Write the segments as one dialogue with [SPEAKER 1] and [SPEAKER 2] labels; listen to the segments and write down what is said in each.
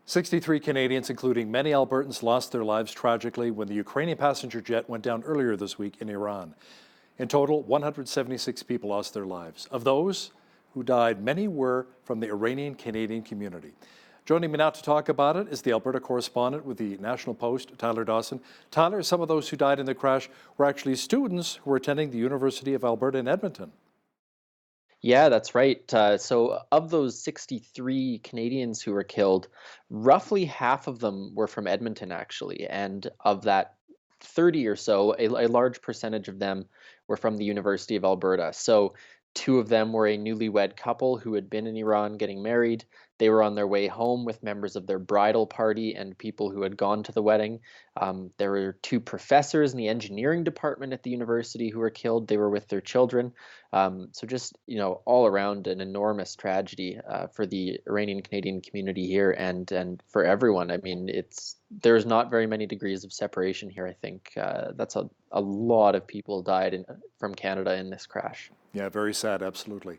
[SPEAKER 1] 63 Canadians, including many Albertans, lost their lives tragically when the Ukrainian passenger jet went down earlier this week in Iran. In total, 176 people lost their lives. Of those who died, many were from the Iranian Canadian community. Joining me now to talk about it is the Alberta correspondent with the National Post, Tyler Dawson. Tyler, some of those who died in the crash were actually students who were attending the University of Alberta in Edmonton.
[SPEAKER 2] Yeah, that's right. So, of those 63 Canadians who were killed, roughly half of them were from Edmonton, actually. And of that 30 or so, a large percentage of them were from the University of Alberta. So, two of them were a newlywed couple who had been in Iran getting married. They were on their way home with members of their bridal party and people who had gone to the wedding. There were two professors in the engineering department at the university who were killed. They were with their children. So just, all around an enormous tragedy for the Iranian Canadian community here and for everyone. I mean, there's not very many degrees of separation here. I think that's a lot of people died from Canada in this crash.
[SPEAKER 1] Yeah, very sad, absolutely.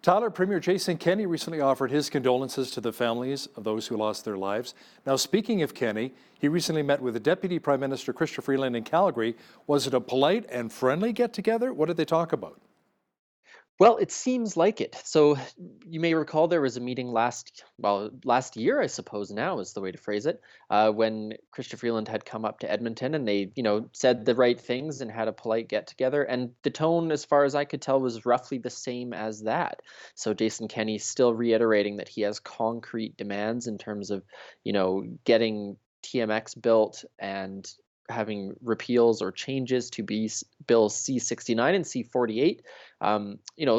[SPEAKER 1] Tyler, Premier Jason Kenney recently offered his condolences to the families of those who lost their lives. Now, speaking of Kenney, he recently met with the Deputy Prime Minister Chrystia Freeland in Calgary. Was it a polite and friendly get-together? What did they talk about?
[SPEAKER 2] Well, it seems like it. So you may recall there was a meeting last year, I suppose now is the way to phrase it, when Chrystia Freeland had come up to Edmonton and they, said the right things and had a polite get together. And the tone, as far as I could tell, was roughly the same as that. So Jason Kenney still reiterating that he has concrete demands in terms of, getting TMX built and having repeals or changes to Bill C-69 and C-48,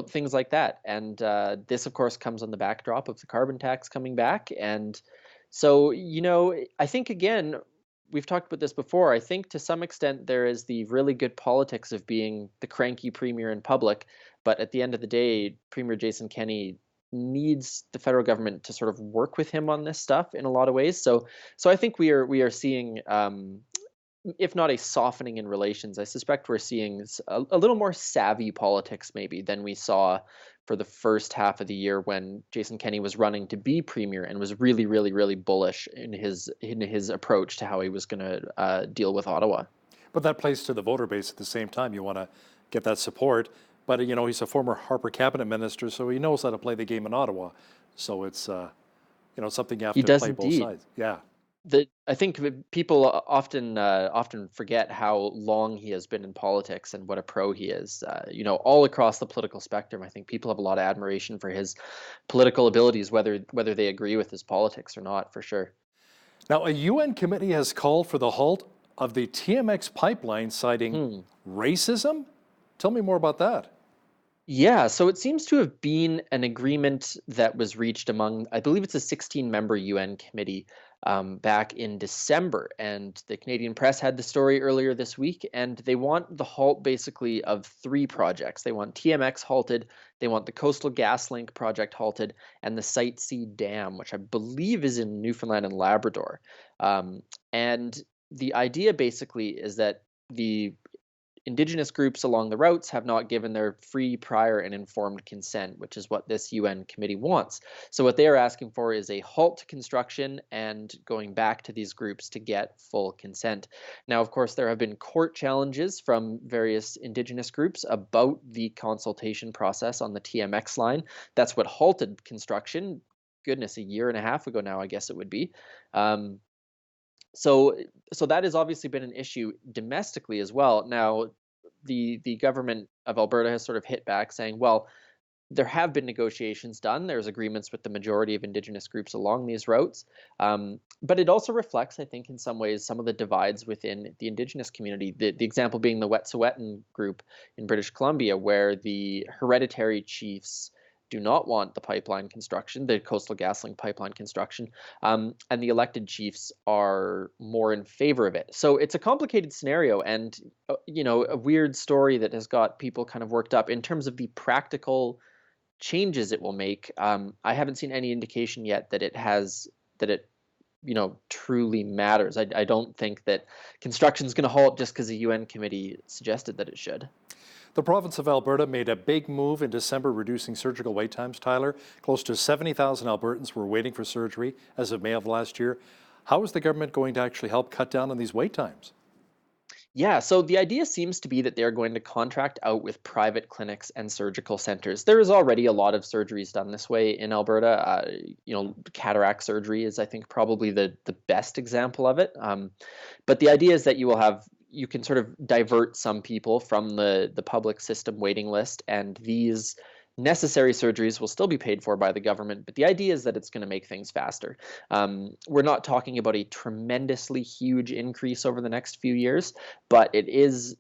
[SPEAKER 2] things like that. And this, of course, comes on the backdrop of the carbon tax coming back. And so, I think, again, we've talked about this before. I think to some extent there is the really good politics of being the cranky premier in public. But at the end of the day, Premier Jason Kenney needs the federal government to sort of work with him on this stuff in a lot of ways. So I think we are seeing if not a softening in relations, I suspect we're seeing a little more savvy politics maybe than we saw for the first half of the year when Jason Kenney was running to be premier and was really, really, really bullish in his approach to how he was going to deal with Ottawa.
[SPEAKER 1] But that plays to the voter base at the same time. You want to get that support. But, he's a former Harper cabinet minister, so he knows how to play the game in Ottawa. So it's, something you have
[SPEAKER 2] He
[SPEAKER 1] to
[SPEAKER 2] does
[SPEAKER 1] play both
[SPEAKER 2] indeed.
[SPEAKER 1] sides. Yeah.
[SPEAKER 2] I think people often forget how long he has been in politics and what a pro he is. All across the political spectrum, I think people have a lot of admiration for his political abilities, whether they agree with his politics or not, for sure.
[SPEAKER 1] Now, a UN committee has called for the halt of the TMX pipeline, citing racism. Tell me more about that.
[SPEAKER 2] Yeah, so it seems to have been an agreement that was reached among, I believe it's a 16-member UN committee back in December. And the Canadian Press had the story earlier this week, and they want the halt basically of three projects. They want TMX halted, they want the Coastal GasLink project halted, and the Site C Dam, which I believe is in Newfoundland and Labrador. And the idea basically is that the Indigenous groups along the routes have not given their free, prior, and informed consent, which is what this UN committee wants. So what they are asking for is a halt to construction and going back to these groups to get full consent. Now, of course, there have been court challenges from various Indigenous groups about the consultation process on the TMX line. That's what halted construction. Goodness, a year and a half ago now, I guess it would be. So that has obviously been an issue domestically as well. Now, the government of Alberta has sort of hit back saying, well, there have been negotiations done. There's agreements with the majority of Indigenous groups along these routes. But it also reflects, I think, in some ways, some of the divides within the Indigenous community. The example being the Wet'suwet'en group in British Columbia, where the hereditary chiefs do not want the pipeline construction, the Coastal GasLink pipeline construction, and the elected chiefs are more in favor of it. So it's a complicated scenario and, a weird story that has got people kind of worked up in terms of the practical changes it will make. I haven't seen any indication yet that it truly matters. I don't think that construction is going to halt just because the UN committee suggested that it should.
[SPEAKER 1] The province of Alberta made a big move in December, reducing surgical wait times, Tyler. Close to 70,000 Albertans were waiting for surgery as of May of last year. How is the government going to actually help cut down on these wait times?
[SPEAKER 2] Yeah, so the idea seems to be that they're going to contract out with private clinics and surgical centers. There is already a lot of surgeries done this way in Alberta. Cataract surgery is, I think, probably the best example of it. But the idea is that you can sort of divert some people from the public system waiting list, and these necessary surgeries will still be paid for by the government, but the idea is that it's going to make things faster. We're not talking about a tremendously huge increase over the next few years, but that is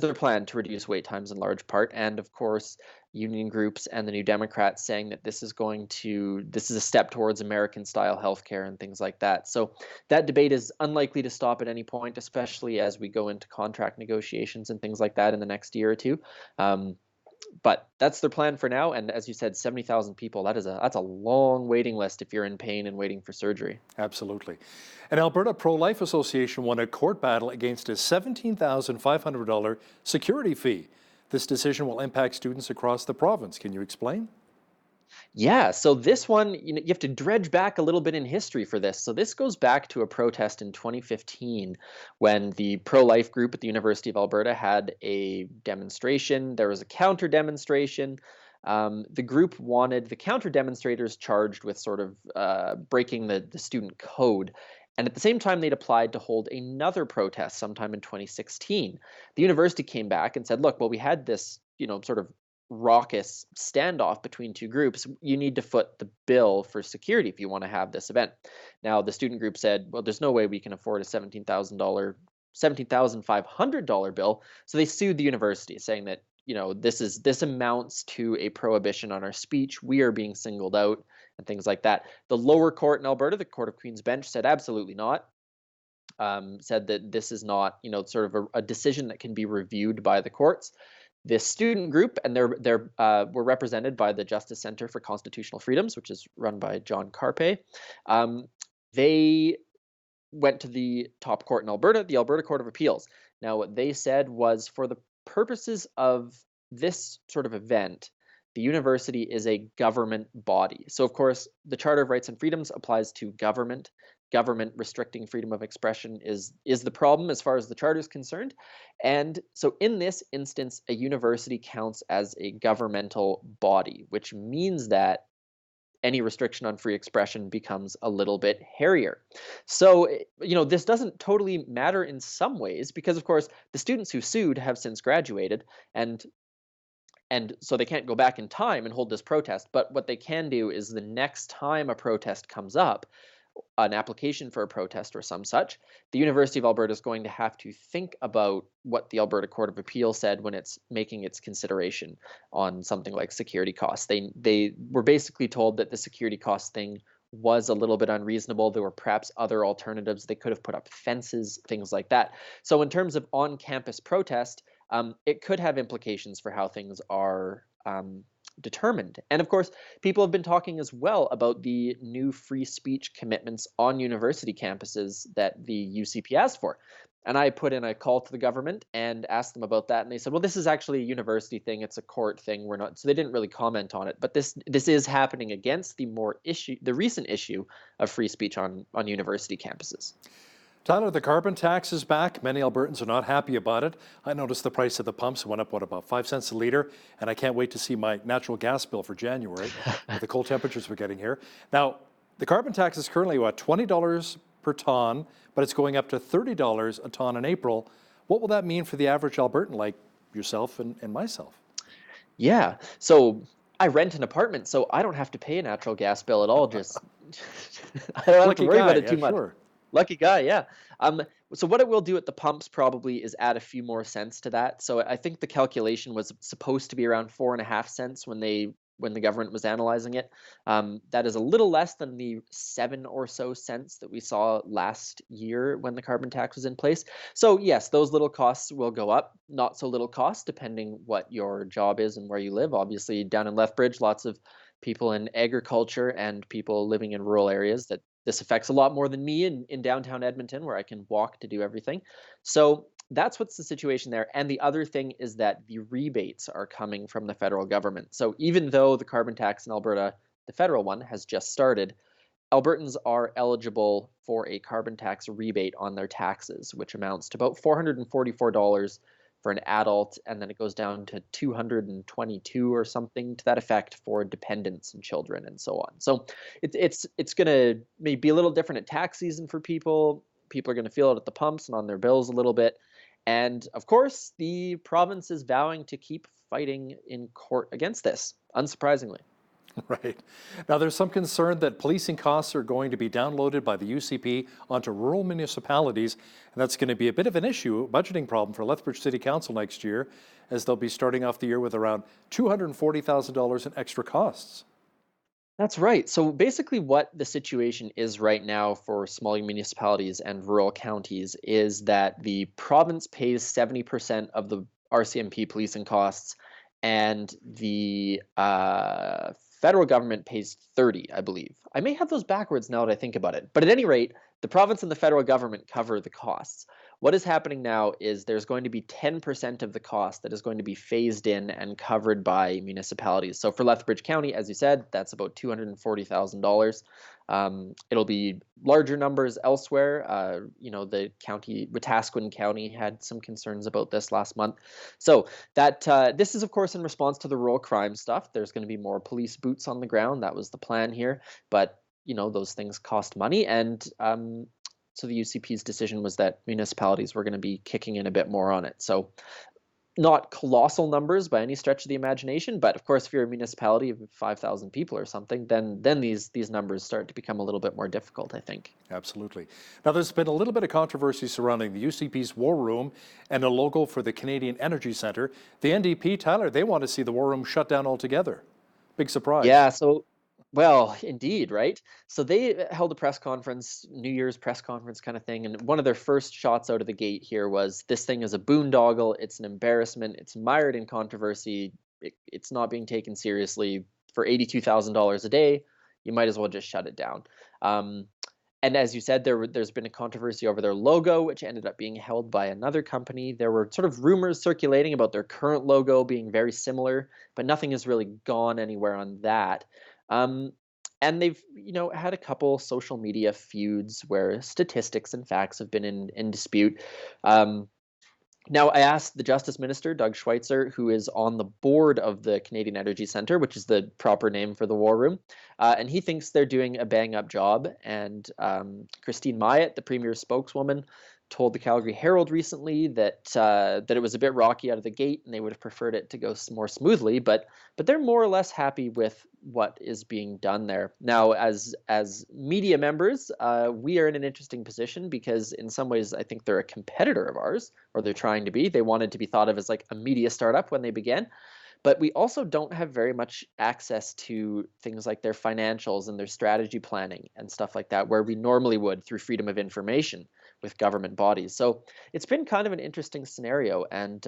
[SPEAKER 2] their plan, to reduce wait times in large part. And of course, union groups and the New Democrats saying that this is a step towards American style healthcare and things like that. So that debate is unlikely to stop at any point, especially as we go into contract negotiations and things like that in the next year or two. But that's their plan for now. And as you said, 70,000 people, that's a long waiting list if you're in pain and waiting for surgery.
[SPEAKER 1] Absolutely. An Alberta Pro-Life Association won a court battle against a $17,500 security fee. This decision will impact students across the province. Can you explain?
[SPEAKER 2] Yeah, so this one, you have to dredge back a little bit in history for this. So this goes back to a protest in 2015 when the pro-life group at the University of Alberta had a demonstration. There was a counter demonstration. The group wanted the counter demonstrators charged with sort of breaking the student code. And at the same time, they'd applied to hold another protest sometime in 2016. The university came back and said, look, well, we had this, sort of raucous standoff between two groups. You need to foot the bill for security if you want to have this event. Now, the student group said, well, there's no way we can afford a $17,500 bill. So they sued the university, saying that, this amounts to a prohibition on our speech. We are being singled out and things like that. The lower court in Alberta, the Court of Queen's Bench, said absolutely not. Said that this is not, sort of a decision that can be reviewed by the courts. This student group, and they're were represented by the Justice Center for Constitutional Freedoms, which is run by John Carpe. They went to the top court in Alberta, the Alberta Court of Appeals. Now, what they said was, for the purposes of this sort of event, the university is a government body. So, of course, the Charter of Rights and Freedoms applies to government. Government restricting freedom of expression is the problem as far as the charter is concerned. And so in this instance, a university counts as a governmental body, which means that any restriction on free expression becomes a little bit hairier. So, this doesn't totally matter in some ways because, of course, the students who sued have since graduated, and so they can't go back in time and hold this protest. But what they can do is, the next time a protest comes up, an application for a protest or some such, the University of Alberta is going to have to think about what the Alberta Court of Appeal said when it's making its consideration on something like security costs. They were basically told that the security cost thing was a little bit unreasonable. There were perhaps other alternatives. They could have put up fences, things like that. So in terms of on-campus protest, it could have implications for how things are determined. And of course, people have been talking as well about the new free speech commitments on university campuses that the UCP asked for. And I put in a call to the government and asked them about that, and they said, well, this is actually a university thing, it's a court thing, we're not. So they didn't really comment on it. But this is happening against the recent issue of free speech on university campuses.
[SPEAKER 1] Tyler, the carbon tax is back. Many Albertans are not happy about it. I noticed the price of the pumps went up, about 5 cents a litre, and I can't wait to see my natural gas bill for January with the cold temperatures we're getting here. Now, the carbon tax is currently, $20 per tonne, but it's going up to $30 a tonne in April. What will that mean for the average Albertan like yourself and myself?
[SPEAKER 2] Yeah, so I rent an apartment, so I don't have to pay a natural gas bill at all. Just I don't have to worry about it too much.
[SPEAKER 1] Sure.
[SPEAKER 2] Lucky guy, yeah. So what it will do at the pumps probably is add a few more cents to that. So I think the calculation was supposed to be around 4.5 cents when the government was analyzing it. That is a little less than the 7 or so cents that we saw last year when the carbon tax was in place. So yes, those little costs will go up. Not so little costs depending what your job is and where you live. Obviously, down in Lethbridge, lots of people in agriculture and people living in rural areas that this affects a lot more than me in downtown Edmonton, where I can walk to do everything. So that's what's the situation there. And the other thing is that the rebates are coming from the federal government. So even though the carbon tax in Alberta, the federal one, has just started, Albertans are eligible for a carbon tax rebate on their taxes, which amounts to about $444 for an adult, and then it goes down to 222 or something to that effect for dependents and children and so on. So it's going to maybe be a little different at tax season for people. People are going to feel it at the pumps and on their bills a little bit. And of course, the province is vowing to keep fighting in court against this, unsurprisingly.
[SPEAKER 1] Right. Now, there's some concern that policing costs are going to be downloaded by the UCP onto rural municipalities, and that's going to be a bit of an issue, a budgeting problem for Lethbridge City Council next year, as they'll be starting off the year with around $240,000 in extra costs.
[SPEAKER 2] That's right. So basically, what the situation is right now for smaller municipalities and rural counties is that the province pays 70% of the RCMP policing costs, and the federal government pays 30, I believe. I may have those backwards now that I think about it. But at any rate, the province and the federal government cover the costs. What is happening now is there's going to be 10% of the cost that is going to be phased in and covered by municipalities. So for Lethbridge County, as you said, that's about $240,000. It'll be larger numbers elsewhere. The county, Wetaskiwin County, had some concerns about this last month. So that this is, of course, in response to the rural crime stuff. There's going to be more police boots on the ground. That was the plan here. But those things cost money, and so the UCP's decision was that municipalities were going to be kicking in a bit more on it. So not colossal numbers by any stretch of the imagination, but of course, if you're a municipality of 5,000 people or something, then these numbers start to become a little bit more difficult, I think.
[SPEAKER 1] Absolutely. Now, there's been a little bit of controversy surrounding the UCP's War Room and a logo for the Canadian Energy Centre. The NDP, Tyler, they want to see the War Room shut down altogether. Big surprise.
[SPEAKER 2] Yeah, well, indeed, right? So they held a press conference, New Year's press conference kind of thing, and one of their first shots out of the gate here was, this thing is a boondoggle, it's an embarrassment, it's mired in controversy, it's not being taken seriously. For $82,000 a day, you might as well just shut it down. And as you said, there's been a controversy over their logo, which ended up being held by another company. There were sort of rumors circulating about their current logo being very similar, but nothing has really gone anywhere on that. And they've, had a couple social media feuds where statistics and facts have been in dispute. Now, I asked the Justice Minister, Doug Schweitzer, who is on the board of the Canadian Energy Centre, which is the proper name for the War Room, and he thinks they're doing a bang-up job. And Christine Myatt, the Premier's spokeswoman, told the Calgary Herald recently that it was a bit rocky out of the gate, and they would have preferred it to go more smoothly. But they're more or less happy with what is being done there. Now, as media members, we are in an interesting position because in some ways I think they're a competitor of ours, or they're trying to be. They wanted to be thought of as like a media startup when they began. But we also don't have very much access to things like their financials and their strategy planning and stuff like that, where we normally would through freedom of information with government bodies. So it's been kind of an interesting scenario. And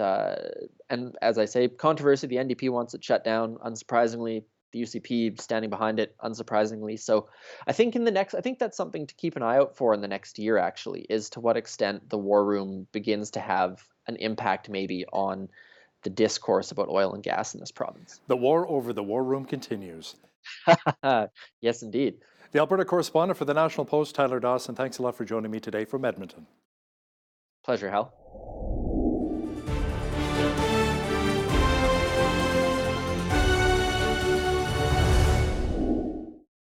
[SPEAKER 2] as I say, controversy, the NDP wants it shut down. Unsurprisingly, the UCP standing behind it, unsurprisingly. So I think I think that's something to keep an eye out for in the next year, actually, is to what extent the War Room begins to have an impact maybe on the discourse about oil and gas in this province.
[SPEAKER 1] The war over the War Room continues.
[SPEAKER 2] Yes, indeed.
[SPEAKER 1] The Alberta correspondent for the National Post, Tyler Dawson, thanks a lot for joining me today from Edmonton.
[SPEAKER 2] Pleasure, Hal.